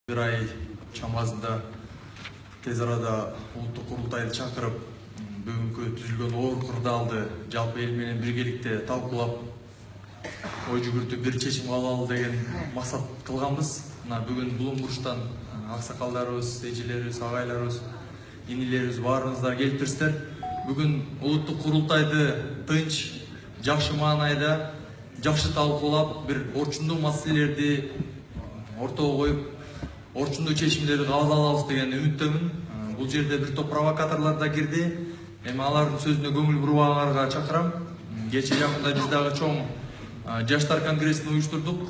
Bir ay чамасында тез арада улуттук курултайды чакырып, бүгүнкү түзүлгөн оор кырдаалды жалпы эл менен биргеликте талкуулап, ой жүгүртүп бир чечим кабыл алалы деген максат кылганбыз. Мына бүгүн Булуң бурчтан аксакалдарыбыз, эжелерибиз, агайларыбыз, инилерибиз баарыңыздар келиптирсиздер. Бүгүн улуттук курултайды тынч, жакшы маанайда, жакшы талкуулап, бир орчундуу маселелерди ортого коюп, орчундуу чечимдерди кабыл алабыз деген үмүттөмүн. Бул жерде бир топ провокаторлор да кирди. Эми алардын сөзүнө көңүл бурбагандарга чакырам. Кече жакында биз дагы чоң жаштар конгрессин уюштурдук.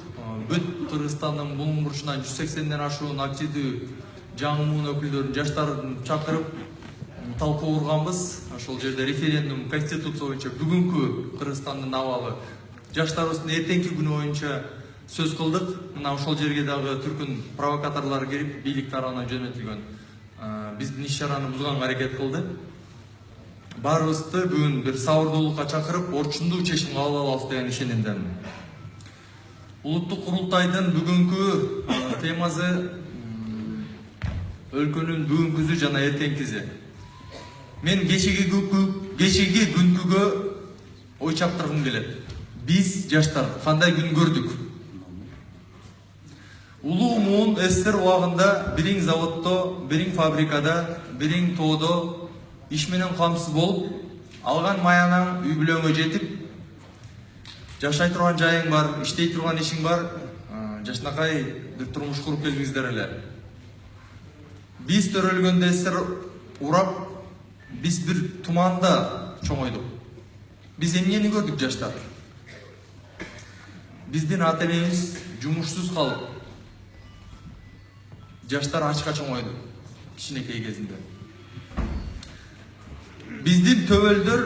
Бүт Кыргызстандын Булуң бурчунан 180ден ашуун активдүү жаңы өкүлдөрүн, жаштардын чакырып талкуу курганбыз. Ошол жерде референдум, конституция боюнча бүгүнкү Кыргызстандын абалы, жаштарыбыздын эртеңки күнү боюнча сөз кылдык. Мына ошол жерге дагы түркүн провокаторлор кирип, бийлик тарабынан жөнөтүлгөн биздин иш-чараны бузганга аракет кылды. Баарыбызды бүгүн бир сабырдуулукка чакырып, орчундуу чечим кабыл алабыз деген ишенимдемин. Улуттук курултайдын бүгүнкү темасы өлкөнүн бүгүнкүсү жана эртеңкиси. Мен кечеги күнкүгө ой чаптыргым келет. Биз жаштар кандай күн көрдүк? Улуу муун СССР убагында бириң заводдо, бириң фабрикада, бириң тоодо иш менен камсыз болуп, алган маянаң үй бүлөңө жетип, жашай турган жайың бар, иштей турган ишиң бар, жашнакай бир турмуш куруп келдиңиздер эле. Биз төрөлгөндө СССР урап, биз бир туманда чоңойдук. Биз эмнени көрдүк жаштар? Биздин ата-энебиз жумушсуз калып, жаштар ачка чоңойду кичинекей кезинде. Биздин төбөлдөр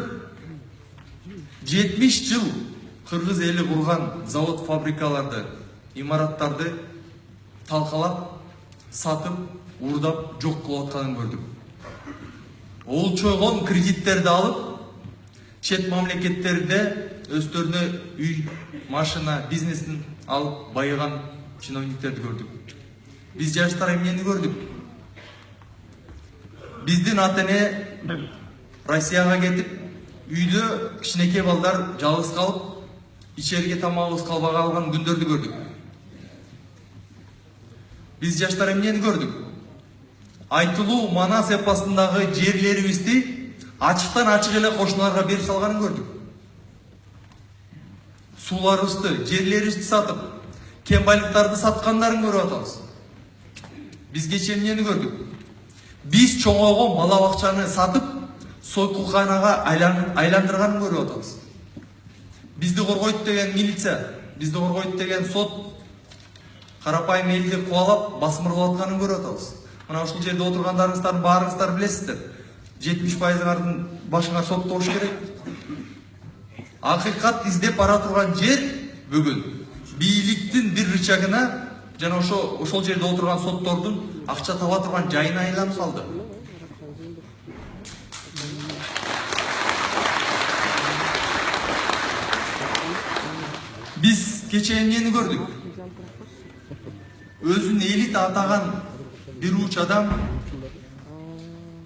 70 жыл кыргыз эли курган завод, фабрикаларды, имараттарды талкалап, сатып, уурдап, жок кылып атканын көрдүк. Олчойгон кредиттерди алып, чет мамлекеттерде өздөрүнө үй, машина, бизнесин алып байыган чиновниктерди көрдүк. Биз жаштар эмнени көрдүк? Биздин ата-эне Россияга кетип, үйдө кичинекей балдар жалгыз калып, ичерге тамагыбыз калбай калган күндөрдү көрдүк. Биз жаштар эмнени көрдүк? Айтылуу Манас эпосундагы жерлерибизди ачыктан ачык эле кошуналарга берип салганын көрдүк. Сууларыбызды, жерлерибизди сатып, кен байлыктарды саткандарын көрүп атабыз. Биз кече эмнени көрдүк? Биз чоңойгон мала бакчаны сатып, сойкулканага айландырганын көрүп атабыз. Бизди коргойт деген милиция, бизди коргойт деген сот карапайым элди кубалап, басмырлап атканын көрүп атабыз. Мына ушул жерде отургандарыңыздардын баарыңыздар билесиздер. 70%-ыңардын башыңа сот болуш керек. Акыйкат издеп бара турган жер бүгүн бийликтин бир рычагына жана ошол жерде отурган соттордун акча таба турган жайына айланып калды. Биз кече эмнени көрдүк? Өзүн элит атаган бир уч адам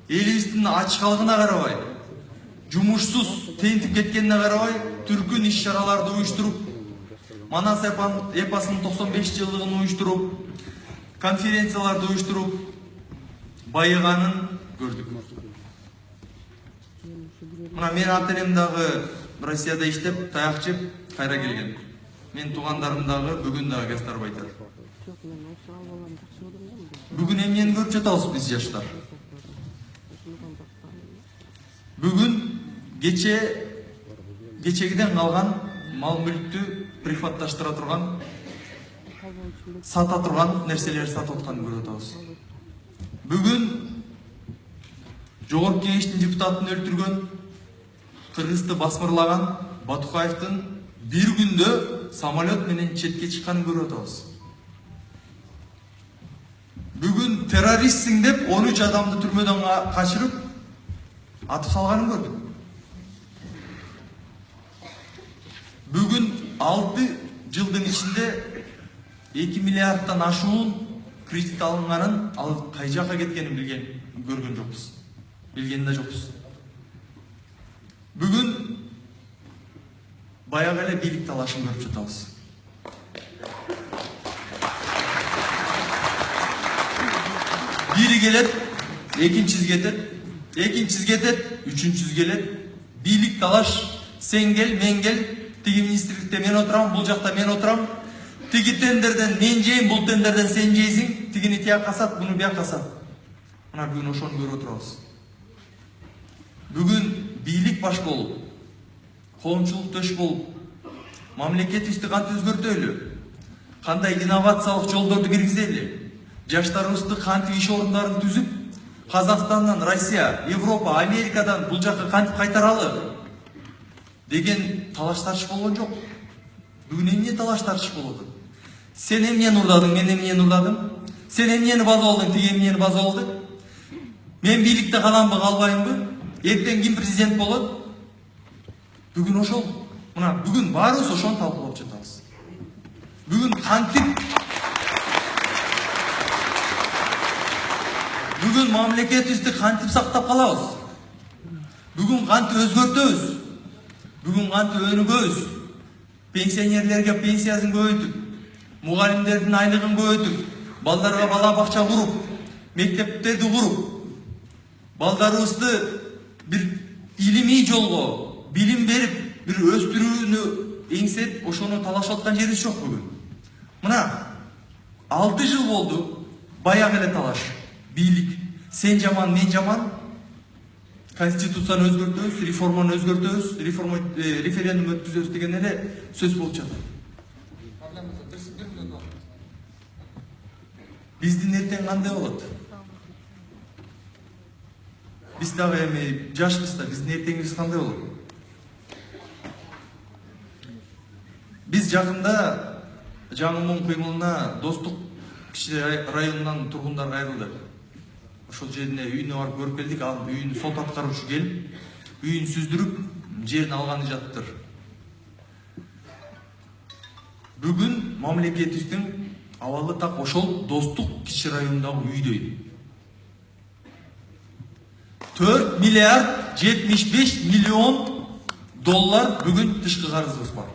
элибиздин ачкалыгына карабай, жумушсуз тентип кеткенине карабай, түркүн иш-чараларды уюштуруп, Манас эпосунун 95 жылдыгын уюштуруп, конференцияларды уюштуруп, байыганын көрдүк. Мына мен ата-энем дагы Россияда иштеп, таяк жеп, кайра келген. Мен туугандарым дагы бүгүн дагы гастарбайтер. Бүгүн эмнени көрүп жатабыз биз жаштар? Бүгүн кечегиден калган мал мүлктү прихватташтыра турган, сата турган нерселерди сатып атканын көрүп атабыз. Бүгүн Жогорку Кеңештин депутатын өлтүргөн, Кыргызды басмырлаган Батукаевдин бир күндө самолет менен четке чыкканын көрүп атабыз. Бүгүн террористсиң деп 13 адамды түрмөдөн качырып, атып салганын көрдүк. Бүгүн 6 жылдын ичинде 2 миллиардтан ашуун кредит алынганын, ал кай жакка кеткенин көргөн жокпуз. Билген да жокпуз. Бүгүн баягы эле бийлик талашын көрүп жатабыз. Бири келет, экинчиси кетет, экинчиси кетет, үчүнчүсү келет. Бийлик талаш, сен кел, мен кел, тиги министрликте мен отурам, бул жакта мен отурам. Тиги тендерден мен жейм, бул тендерден сен жейсиң, тигини тияк касат, буну бияк касат. Мына бүгүн ошону көрүп отурабыз. Бүгүн бийлик баш болуп, коомчулук төш болуп, мамлекетибизди кантип өзгөртөлү, кандай инновациялык жолдорду киргизели, жаштарыбызды кантип иш орундарын түзүп, Казакстандан, Россия, Европа, Америкадан бул жакка кантип кайтаралы деген талаш тартыш болгон жок. Бүгүн эмне талаш тартыш болот? Сен эмнени урдадың, мен эмнени урдадым? Сен эмнени база алдың, тиги эмнени база алды? Мен бийликте каламбы, калбаймбы? Эртең ким президент болот? Бүгүн ошол. Мына бүгүн баарыбыз ошону талкуулап жатабыз. Бүгүн кантип Бүгүн мамлекетибизди кантип сактап калабыз? Бүгүн кантип өзгөртөбүз? Бүгүн кантип өнүгөбүз? Пенсионерлерге пенсиясын көбөйтүп, мугалимдердин айлыгын көбөйтүп, балдарга бала бакча куруп, мектептерди куруп, балдарыбызды бир илимий жолго, билим берип, бир өстүрүүнү эңсеп, ошону талашып аткан жерибиз жок бүгүн. Мына 6 жыл болду, баягы эле талаш. Бийлик, сен жаман, мен жаман. Конституцияны өзгөртөбүз, реформаны өзгөртөбүз, референдум өткүзөбүз деген эле сөз болуп жатат. Биздин эртең кандай болот? Биз дагы эми жашпыз да, биздин эртеңибиз кандай болот? Биз жакында Жаңы кыймылына Достук кичи районунан тургундар кайрылды. Ошол жерине үйүнө барып көрүп келдик. Ал үйүн сот аткаруучу келип, үйүн сүздүрүп, жерин алганы жатыптыр. Бүгүн мамлекетибиздин абалы так ошол Достук кичи районундагы үйдөй. 4 миллиард 75 миллион доллар бүгүн тышкы карызыбыз бар.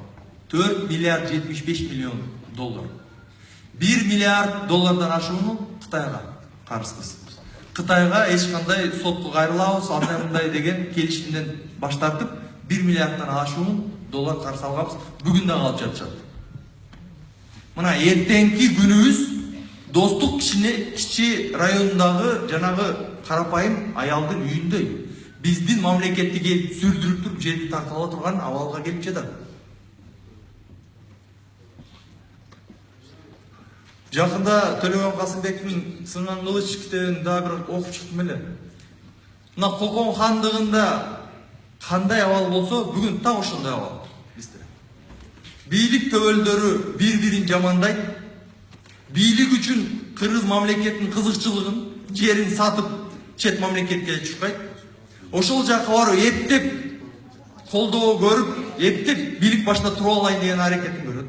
4 миллиард 75 миллион доллар. 1 миллиард доллардан ашууну Кытайга карызбыз. Кытайга эч кандай сотко кайрылабыз, андай мындай деген келишимден баш тартып, 1 миллиарддан ашуун доллар карыз алганбыз. Бүгүн да калып жатышат. Мына эртеңки күнүбүз Достук кичи районундагы жанагы карапайым аялдын үйүндөй. Биздин мамлекетти келип сүрдүрүп туруп жерди тартып ала турган абалга келип жатат. Жакында Төлөгөн Касымбектин Сынган кылыч китебин дагы бир окуп чыктым эле. Мына Кокон хандыгында кандай абал болсо, бүгүн так ошондой абал бизде. Бийлик төбөлдөрү бири-бирин жамандайт. Бийлик үчүн кыргыз мамлекетинин кызыкчылыгын, жерин сатып, чет мамлекетке чыкпайт. Ошол жакка барып эптеп колдоо көрүп, эптеп бийлик башында туруп алайын деген аракетин көрөт.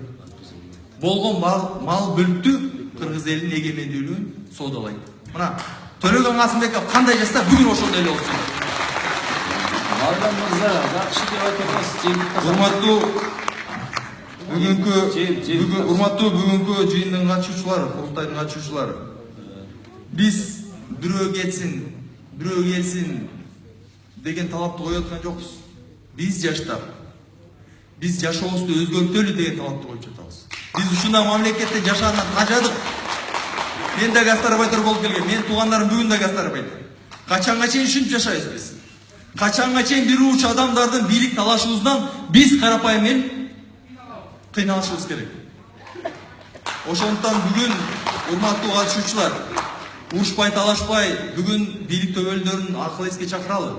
Болгон мал бүлктү кыргыз элинин эгемендүүлүгүн соодалайт. Мына Төлөгөн Касымбеков кандай жаса, бүгүн ошондой эле болуп жатат. Мардам мырза, жакшы деп айтасыз. Урматтуу жыйындын катышуучулары, курултайдын катышуучулары. Биз бирөө келсин деген талапты коюп аткан жокпуз. Биз жаштар, биз жашообузду өзгөртөлү деген талапты коюп жатабыз. Биз ушундай мамлекетте жашагандан тажадык. Мен да гастарбайтер болуп келгем, менин туугандарым бүгүн да гастарбайтер. Качанга чейин ушинтип жашайбыз биз? Качанга чейин бир уучу адамдардын бийлик талашуусунан биз карапайым эл кыйналышыбыз керек. Ошондуктан бүгүн урматтуу катышуучулар, урушпай талашпай бүгүн бийлик төбөлдөрүн акыл эске чакыралы.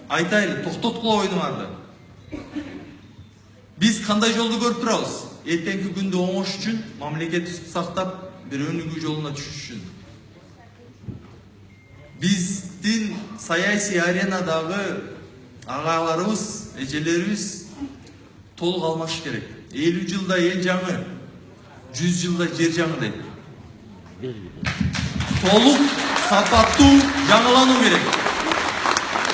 Айтайлы, токтоткула ойнуңарды. Биз кандай жолду көрүп турабыз? Эртеңки күндө оңош үчүн, мамлекетибизди сактап, бир өнүгүү жолуна түшүш үчүн. Биздин саясий аренадагы агаларыбыз, эжелерибиз толук алмашыш керек. 50 жылда эл жаңы, 100 жылда жер жаңы дейт. толук сапаттуу жаңылануу керек.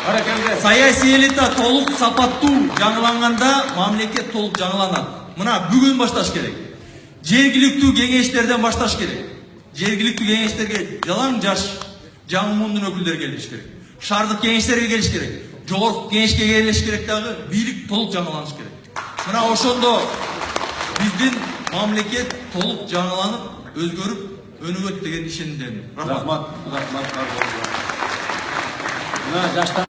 Баракелде. Саясий элита толук сапаттуу жаңыланганда мамлекет толук жаңыланат. Мына бүгүн башташ керек. Жергиликтүү кеңештерден башташ керек. Жергиликтүү кеңештерге жалаң жаш жаңы мундун өкүлдөрү келиш керек. Шаардык кеңештерге келиш керек. Жогорку кеңешке келиш керек дагы, бийлик толук жаңыланыш керек. Мына ошондо биздин мамлекет толук жаңыланып, өзгөрүп, өнүгөт деген ишенимдемин. Рахмат. Мына жаштар